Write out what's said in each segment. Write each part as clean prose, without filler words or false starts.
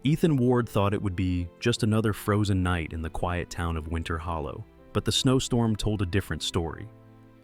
Ethan Ward thought it would be just another frozen night in the quiet town of Winter Hollow, but the snowstorm told a different story.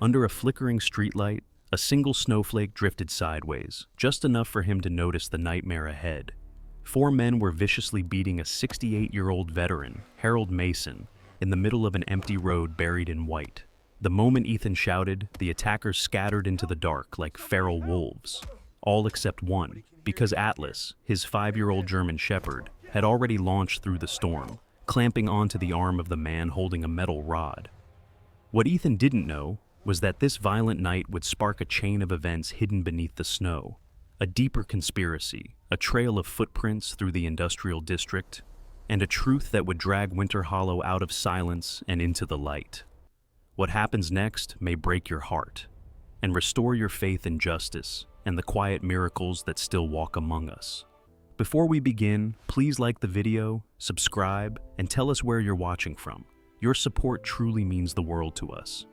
Under a flickering streetlight, a single snowflake drifted sideways, just enough for him to notice the nightmare ahead. 4 men were viciously beating a 68-year-old veteran, Harold Mason, in the middle of an empty road buried in white. The moment Ethan shouted, the attackers scattered into the dark like feral wolves. All except one, because Atlas, his 5-year-old German shepherd, had already launched through the storm, clamping onto the arm of the man holding a metal rod. What Ethan didn't know was that this violent night would spark a chain of events hidden beneath the snow. A deeper conspiracy, a trail of footprints through the industrial district, and a truth that would drag Winter Hollow out of silence and into the light. What happens next may break your heart, and restore your faith in justice and the quiet miracles that still walk among us. Before we begin, please like the video, subscribe, and tell us where you're watching from. Your support truly means the world to us.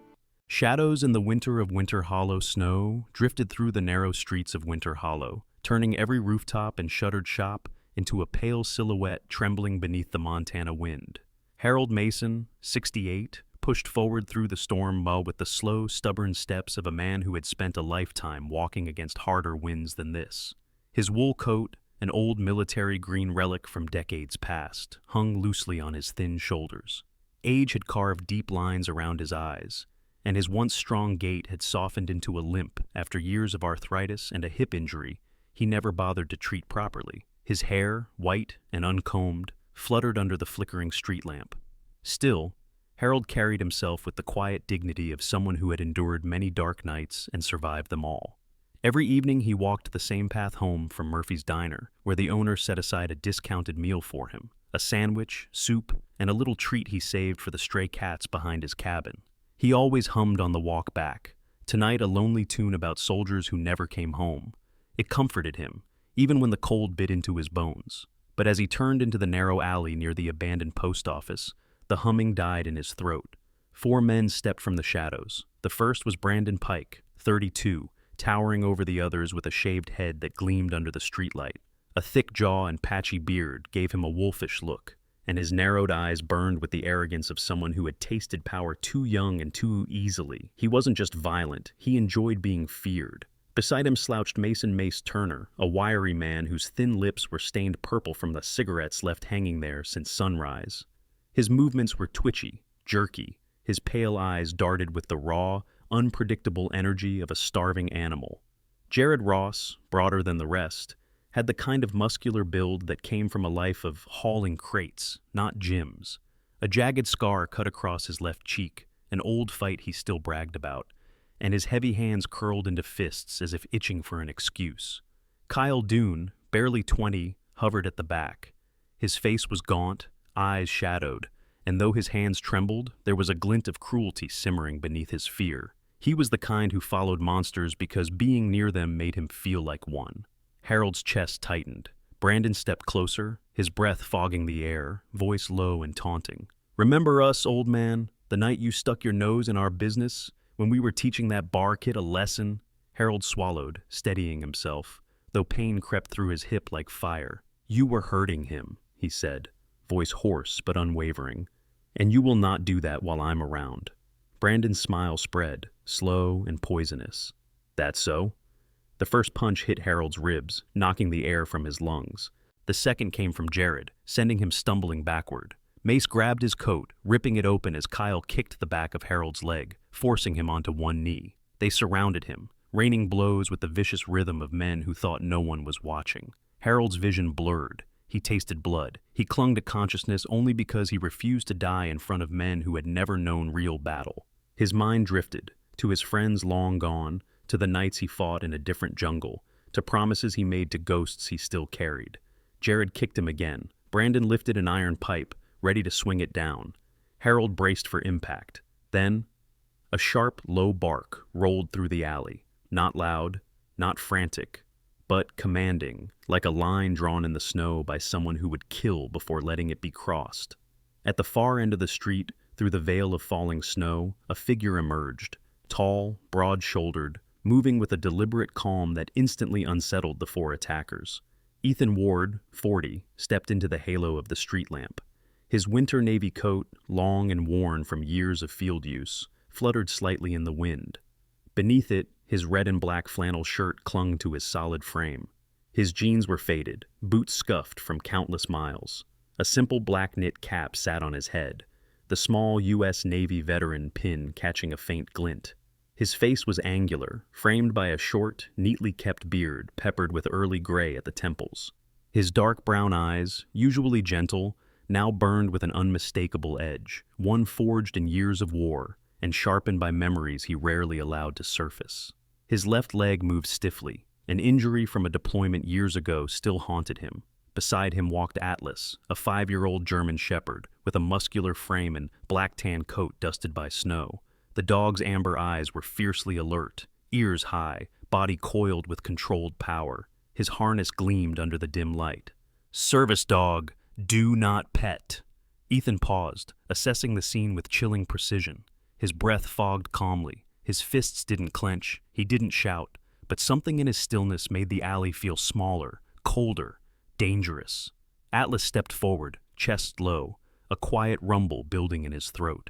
Shadows in the winter of Winter Hollow snow drifted through the narrow streets of Winter Hollow, turning every rooftop and shuttered shop into a pale silhouette trembling beneath the Montana wind. Harold Mason, 68, pushed forward through the storm with the slow, stubborn steps of a man who had spent a lifetime walking against harder winds than this. His wool coat, an old military green relic from decades past, hung loosely on his thin shoulders. Age had carved deep lines around his eyes, and his once strong gait had softened into a limp after years of arthritis and a hip injury he never bothered to treat properly. His hair, white and uncombed, fluttered under the flickering street lamp. Still, Harold carried himself with the quiet dignity of someone who had endured many dark nights and survived them all. Every evening he walked the same path home from Murphy's Diner, where the owner set aside a discounted meal for him, a sandwich, soup, and a little treat he saved for the stray cats behind his cabin. He always hummed on the walk back, tonight a lonely tune about soldiers who never came home. It comforted him, even when the cold bit into his bones. But as he turned into the narrow alley near the abandoned post office, the humming died in his throat. 4 men stepped from the shadows. The first was Brandon Pike, 32, towering over the others with a shaved head that gleamed under the streetlight. A thick jaw and patchy beard gave him a wolfish look, and his narrowed eyes burned with the arrogance of someone who had tasted power too young and too easily. He wasn't just violent, he enjoyed being feared. Beside him slouched Mason Mace Turner, a wiry man whose thin lips were stained purple from the cigarettes left hanging there since sunrise. His movements were twitchy, jerky. His pale eyes darted with the raw, unpredictable energy of a starving animal. Jared Ross, broader than the rest, had the kind of muscular build that came from a life of hauling crates, not gyms. A jagged scar cut across his left cheek, an old fight he still bragged about, and his heavy hands curled into fists as if itching for an excuse. Kyle Dune, barely 20, hovered at the back. His face was gaunt, eyes shadowed, and though his hands trembled, there was a glint of cruelty simmering beneath his fear. He was the kind who followed monsters because being near them made him feel like one. Harold's chest tightened. Brandon stepped closer, his breath fogging the air, voice low and taunting. "Remember us, old man? The night you stuck your nose in our business? When we were teaching that bar kid a lesson?" Harold swallowed, steadying himself, though pain crept through his hip like fire. "You were hurting him," he said, voice hoarse but unwavering. "And you will not do that while I'm around." Brandon's smile spread, slow and poisonous. "That so?" The first punch hit Harold's ribs, knocking the air from his lungs. The second came from Jared, sending him stumbling backward. Mace grabbed his coat, ripping it open as Kyle kicked the back of Harold's leg, forcing him onto one knee. They surrounded him, raining blows with the vicious rhythm of men who thought no one was watching. Harold's vision blurred. He tasted blood. He clung to consciousness only because he refused to die in front of men who had never known real battle. His mind drifted, to his friends long gone, to the nights he fought in a different jungle, to promises he made to ghosts he still carried. Jared kicked him again. Brandon lifted an iron pipe, ready to swing it down. Harold braced for impact. Then, a sharp, low bark rolled through the alley. Not loud, not frantic, but commanding, like a line drawn in the snow by someone who would kill before letting it be crossed. At the far end of the street, through the veil of falling snow, a figure emerged, tall, broad-shouldered, moving with a deliberate calm that instantly unsettled the 4 attackers. Ethan Ward, 40, stepped into the halo of the street lamp. His winter navy coat, long and worn from years of field use, fluttered slightly in the wind. Beneath it, his red and black flannel shirt clung to his solid frame. His jeans were faded, boots scuffed from countless miles. A simple black knit cap sat on his head, the small U.S. Navy veteran pin catching a faint glint. His face was angular, framed by a short, neatly kept beard peppered with early gray at the temples. His dark brown eyes, usually gentle, now burned with an unmistakable edge, one forged in years of war and sharpened by memories he rarely allowed to surface. His left leg moved stiffly. An injury from a deployment years ago still haunted him. Beside him walked Atlas, a 5-year-old German shepherd with a muscular frame and black-tan coat dusted by snow. The dog's amber eyes were fiercely alert, ears high, body coiled with controlled power. His harness gleamed under the dim light. "Service dog, do not pet." Ethan paused, assessing the scene with chilling precision. His breath fogged calmly. His fists didn't clench, he didn't shout, but something in his stillness made the alley feel smaller, colder, dangerous. Atlas stepped forward, chest low, a quiet rumble building in his throat.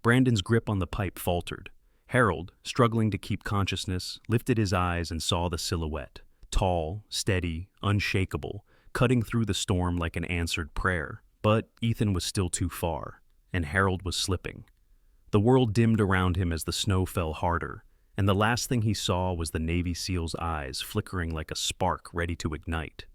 Brandon's grip on the pipe faltered. Harold, struggling to keep consciousness, lifted his eyes and saw the silhouette. Tall, steady, unshakable, cutting through the storm like an answered prayer. But Ethan was still too far, and Harold was slipping. The world dimmed around him as the snow fell harder, and the last thing he saw was the Navy SEAL's eyes flickering like a spark ready to ignite.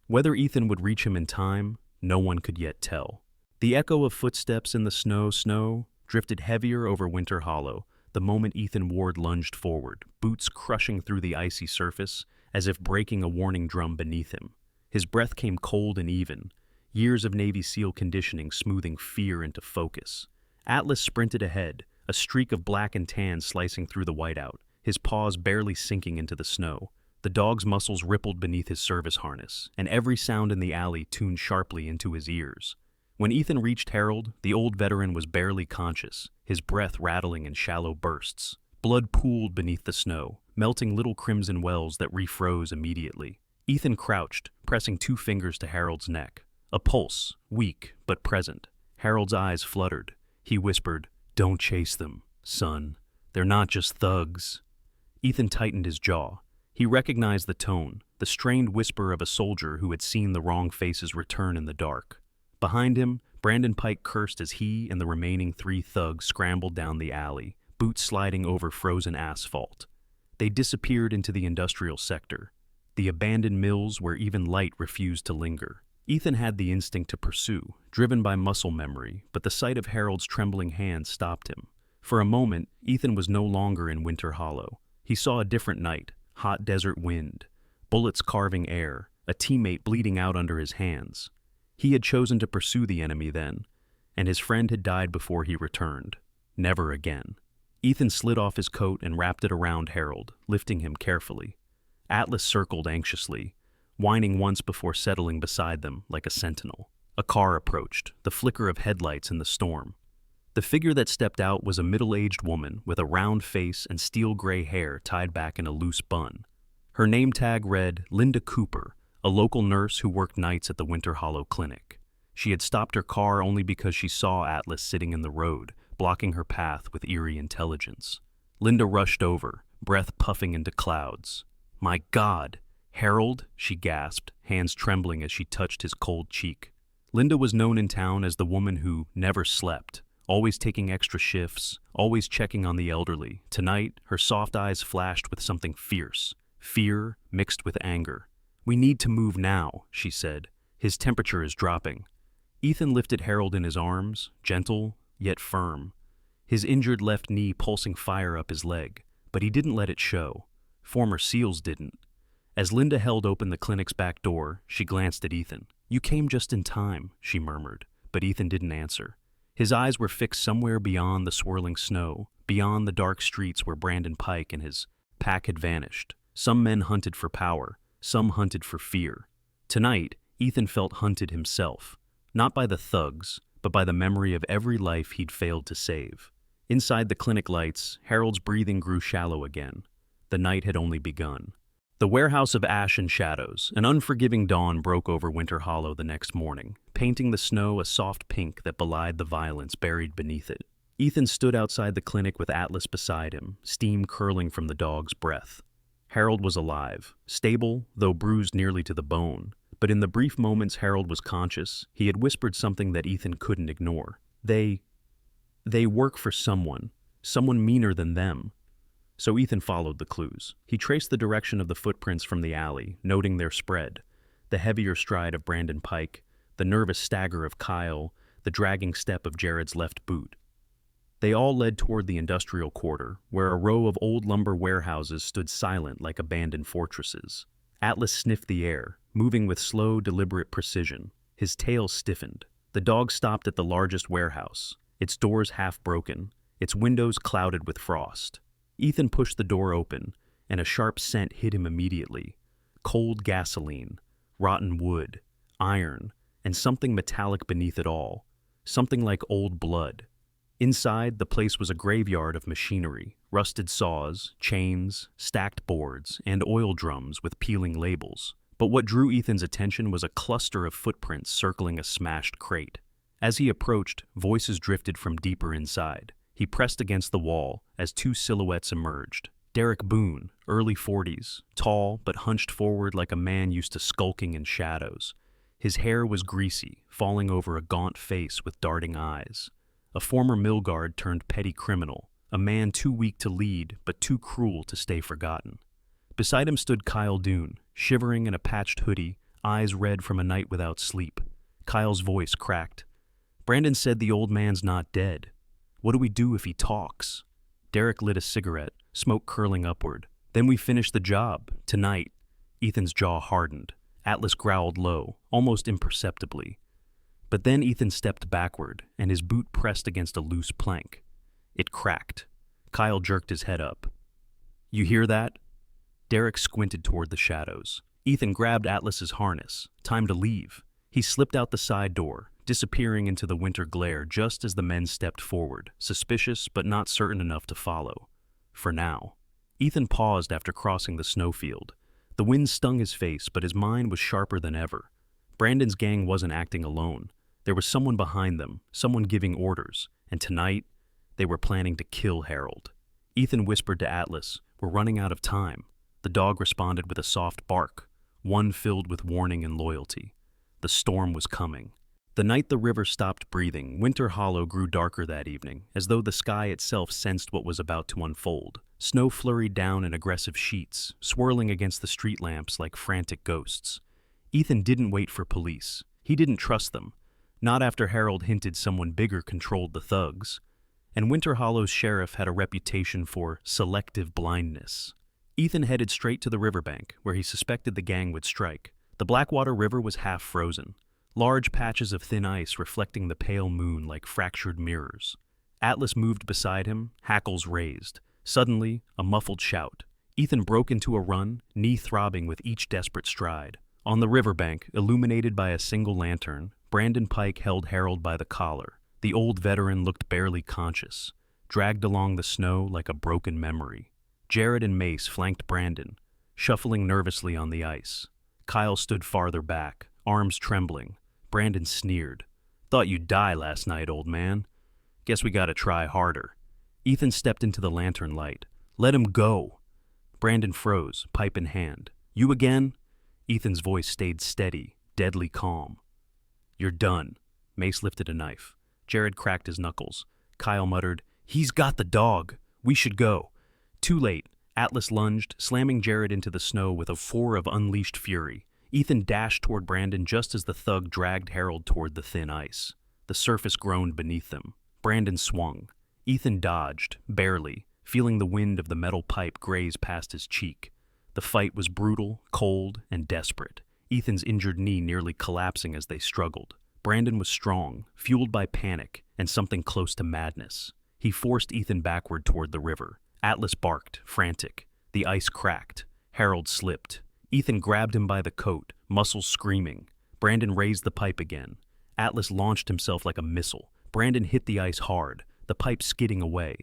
Whether Ethan would reach him in time, no one could yet tell. The echo of footsteps in the snow drifted heavier over Winter Hollow the moment Ethan Ward lunged forward, boots crushing through the icy surface as if breaking a warning drum beneath him. His breath came cold and even, years of Navy SEAL conditioning smoothing fear into focus. Atlas sprinted ahead, a streak of black and tan slicing through the whiteout, his paws barely sinking into the snow. The dog's muscles rippled beneath his service harness, and every sound in the alley tuned sharply into his ears. When Ethan reached Harold, the old veteran was barely conscious, his breath rattling in shallow bursts. Blood pooled beneath the snow, melting little crimson wells that refroze immediately. Ethan crouched, pressing 2 fingers to Harold's neck. A pulse, weak but present. Harold's eyes fluttered. He whispered, "Don't chase them, son. They're not just thugs." Ethan tightened his jaw. He recognized the tone, the strained whisper of a soldier who had seen the wrong faces return in the dark. Behind him, Brandon Pike cursed as he and the remaining 3 thugs scrambled down the alley, boots sliding over frozen asphalt. They disappeared into the industrial sector, the abandoned mills where even light refused to linger. Ethan had the instinct to pursue, driven by muscle memory, but the sight of Harold's trembling hand stopped him. For a moment, Ethan was no longer in Winter Hollow. He saw a different night, hot desert wind, bullets carving air, a teammate bleeding out under his hands. He had chosen to pursue the enemy then, and his friend had died before he returned. Never again. Ethan slid off his coat and wrapped it around Harold, lifting him carefully. Atlas circled anxiously, whining once before settling beside them like a sentinel. A car approached, the flicker of headlights in the storm. The figure that stepped out was a middle-aged woman with a round face and steel-gray hair tied back in a loose bun. Her name tag read Linda Cooper, a local nurse who worked nights at the Winter Hollow Clinic. She had stopped her car only because she saw Atlas sitting in the road, blocking her path with eerie intelligence. Linda rushed over, breath puffing into clouds. "My God! Harold?" she gasped, hands trembling as she touched his cold cheek. Linda was known in town as the woman who never slept, always taking extra shifts, always checking on the elderly. Tonight, her soft eyes flashed with something fierce, fear mixed with anger. "We need to move now," she said. "His temperature is dropping." Ethan lifted Harold in his arms, gentle yet firm, his injured left knee pulsing fire up his leg, but he didn't let it show. Former SEALs didn't. As Linda held open the clinic's back door, she glanced at Ethan. "You came just in time," she murmured, but Ethan didn't answer. His eyes were fixed somewhere beyond the swirling snow, beyond the dark streets where Brandon Pike and his pack had vanished. Some men hunted for power, some hunted for fear. Tonight, Ethan felt hunted himself, not by the thugs, but by the memory of every life he'd failed to save. Inside the clinic lights, Harold's breathing grew shallow again. The night had only begun. The warehouse of ash and shadows, an unforgiving dawn broke over Winter Hollow the next morning, painting the snow a soft pink that belied the violence buried beneath it. Ethan stood outside the clinic with Atlas beside him, steam curling from the dog's breath. Harold was alive, stable, though bruised nearly to the bone. But in the brief moments Harold was conscious, he had whispered something that Ethan couldn't ignore. They work for someone meaner than them. So Ethan followed the clues. He traced the direction of the footprints from the alley, noting their spread. The heavier stride of Brandon Pike, the nervous stagger of Kyle, the dragging step of Jared's left boot. They all led toward the industrial quarter, where a row of old lumber warehouses stood silent like abandoned fortresses. Atlas sniffed the air, moving with slow, deliberate precision. His tail stiffened. The dog stopped at the largest warehouse, its doors half broken, its windows clouded with frost. Ethan pushed the door open, and a sharp scent hit him immediately. Cold gasoline, rotten wood, iron, and something metallic beneath it all. Something like old blood. Inside, the place was a graveyard of machinery, rusted saws, chains, stacked boards, and oil drums with peeling labels. But what drew Ethan's attention was a cluster of footprints circling a smashed crate. As he approached, voices drifted from deeper inside. He pressed against the wall as two silhouettes emerged. Derek Boone, early 40s, tall but hunched forward like a man used to skulking in shadows. His hair was greasy, falling over a gaunt face with darting eyes. A former mill guard turned petty criminal, a man too weak to lead but too cruel to stay forgotten. Beside him stood Kyle Dune, shivering in a patched hoodie, eyes red from a night without sleep. Kyle's voice cracked. "Brandon said the old man's not dead. What do we do if he talks?" Derek lit a cigarette, smoke curling upward. "Then we finish the job, tonight." Ethan's jaw hardened. Atlas growled low, almost imperceptibly. But then Ethan stepped backward, and his boot pressed against a loose plank. It cracked. Kyle jerked his head up. "You hear that?" Derek squinted toward the shadows. Ethan grabbed Atlas's harness. Time to leave. He slipped out the side door, disappearing into the winter glare just as the men stepped forward, suspicious but not certain enough to follow. For now. Ethan paused after crossing the snowfield. The wind stung his face, but his mind was sharper than ever. Brandon's gang wasn't acting alone. There was someone behind them, someone giving orders, and tonight, they were planning to kill Harold. Ethan whispered to Atlas, "We're running out of time." The dog responded with a soft bark, one filled with warning and loyalty. The storm was coming. The night the river stopped breathing, Winter Hollow grew darker that evening, as though the sky itself sensed what was about to unfold. Snow flurried down in aggressive sheets, swirling against the street lamps like frantic ghosts. Ethan didn't wait for police. He didn't trust them. Not after Harold hinted someone bigger controlled the thugs. And Winter Hollow's sheriff had a reputation for selective blindness. Ethan headed straight to the riverbank, where he suspected the gang would strike. The Blackwater River was half frozen, large patches of thin ice reflecting the pale moon like fractured mirrors. Atlas moved beside him, hackles raised. Suddenly, a muffled shout. Ethan broke into a run, knee throbbing with each desperate stride. On the riverbank, illuminated by a single lantern, Brandon Pike held Harold by the collar. The old veteran looked barely conscious, dragged along the snow like a broken memory. Jared and Mace flanked Brandon, shuffling nervously on the ice. Kyle stood farther back, arms trembling. Brandon sneered. "Thought you'd die last night, old man. Guess we gotta try harder." Ethan stepped into the lantern light. "Let him go." Brandon froze, pipe in hand. "You again?" Ethan's voice stayed steady, deadly calm. "You're done." Mace lifted a knife. Jared cracked his knuckles. Kyle muttered, "He's got the dog. We should go." Too late. Atlas lunged, slamming Jared into the snow with a roar of unleashed fury. Ethan dashed toward Brandon just as the thug dragged Harold toward the thin ice. The surface groaned beneath them. Brandon swung. Ethan dodged, barely, feeling the wind of the metal pipe graze past his cheek. The fight was brutal, cold, and desperate. Ethan's injured knee nearly collapsing as they struggled. Brandon was strong, fueled by panic and something close to madness. He forced Ethan backward toward the river. Atlas barked, frantic. The ice cracked. Harold slipped. Ethan grabbed him by the coat, muscles screaming. Brandon raised the pipe again. Atlas launched himself like a missile. Brandon hit the ice hard, the pipe skidding away.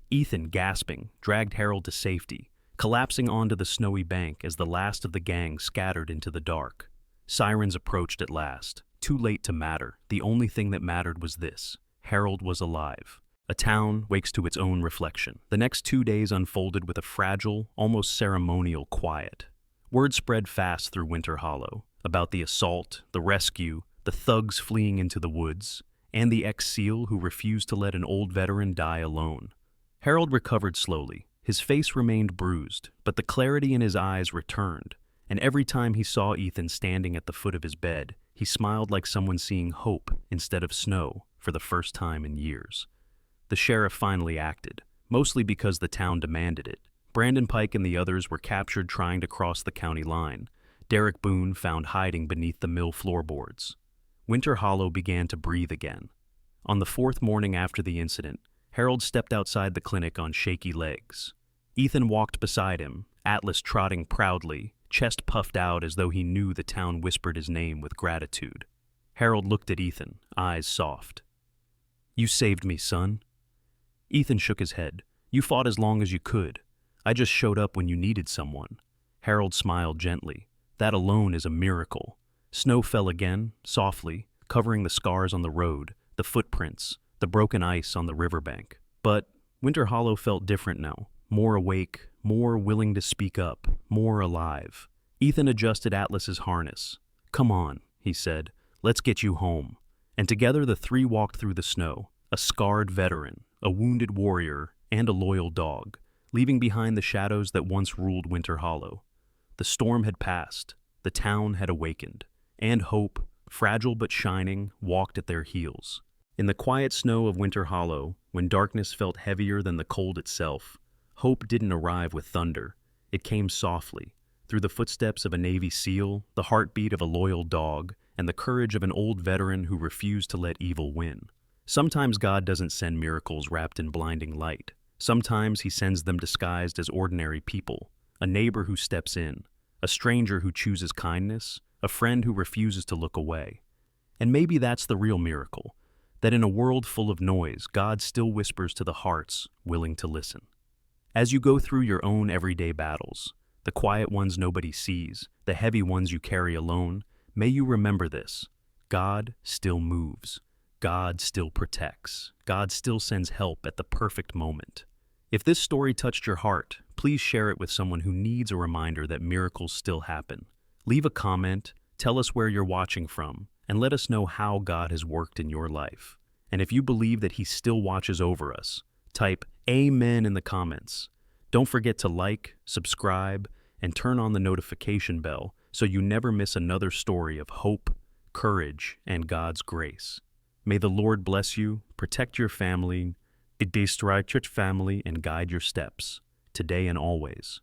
Ethan, gasping, dragged Harold to safety. collapsing onto the snowy bank as the last of the gang scattered into the dark. Sirens approached at last. Too late to matter. The only thing that mattered was this: Harold was alive. A town wakes to its own reflection. The next 2 days unfolded with a fragile, almost ceremonial quiet. Word spread fast through Winter Hollow about the assault, the rescue, the thugs fleeing into the woods, and the ex-SEAL who refused to let an old veteran die alone. Harold recovered slowly. His face remained bruised, but the clarity in his eyes returned, and every time he saw Ethan standing at the foot of his bed, he smiled like someone seeing hope instead of snow for the first time in years. The sheriff finally acted, mostly because the town demanded it. Brandon Pike and the others were captured trying to cross the county line. Derek Boone found hiding beneath the mill floorboards. Winter Hollow began to breathe again. On the 4th morning after the incident, Harold stepped outside the clinic on shaky legs. Ethan walked beside him, Atlas trotting proudly, chest puffed out as though he knew the town whispered his name with gratitude. Harold looked at Ethan, eyes soft. "You saved me, son." Ethan shook his head. "You fought as long as you could. I just showed up when you needed someone." Harold smiled gently. "That alone is a miracle." Snow fell again, softly, covering the scars on the road, the footprints, the broken ice on the riverbank. But Winter Hollow felt different now, more awake, more willing to speak up, more alive. Ethan adjusted Atlas's harness. "Come on," he said, "let's get you home." And together the three walked through the snow, a scarred veteran, a wounded warrior, and a loyal dog, leaving behind the shadows that once ruled Winter Hollow. The storm had passed, the town had awakened, and hope, fragile but shining, walked at their heels. In the quiet snow of Winter Hollow, when darkness felt heavier than the cold itself, hope didn't arrive with thunder. It came softly, through the footsteps of a Navy SEAL, the heartbeat of a loyal dog, and the courage of an old veteran who refused to let evil win. Sometimes God doesn't send miracles wrapped in blinding light. Sometimes he sends them disguised as ordinary people, a neighbor who steps in, a stranger who chooses kindness, a friend who refuses to look away. And maybe that's the real miracle, that in a world full of noise, God still whispers to the hearts willing to listen. As you go through your own everyday battles, the quiet ones nobody sees, the heavy ones you carry alone, may you remember this: God still moves. God still protects. God still sends help at the perfect moment. If this story touched your heart, please share it with someone who needs a reminder that miracles still happen. Leave a comment, tell us where you're watching from, and let us know how God has worked in your life. And if you believe that he still watches over us, type Amen in the comments. Don't forget to like, subscribe, and turn on the notification bell so you never miss another story of hope, courage, and God's grace. May the Lord bless you, protect your family, direct your family, and guide your steps, today and always.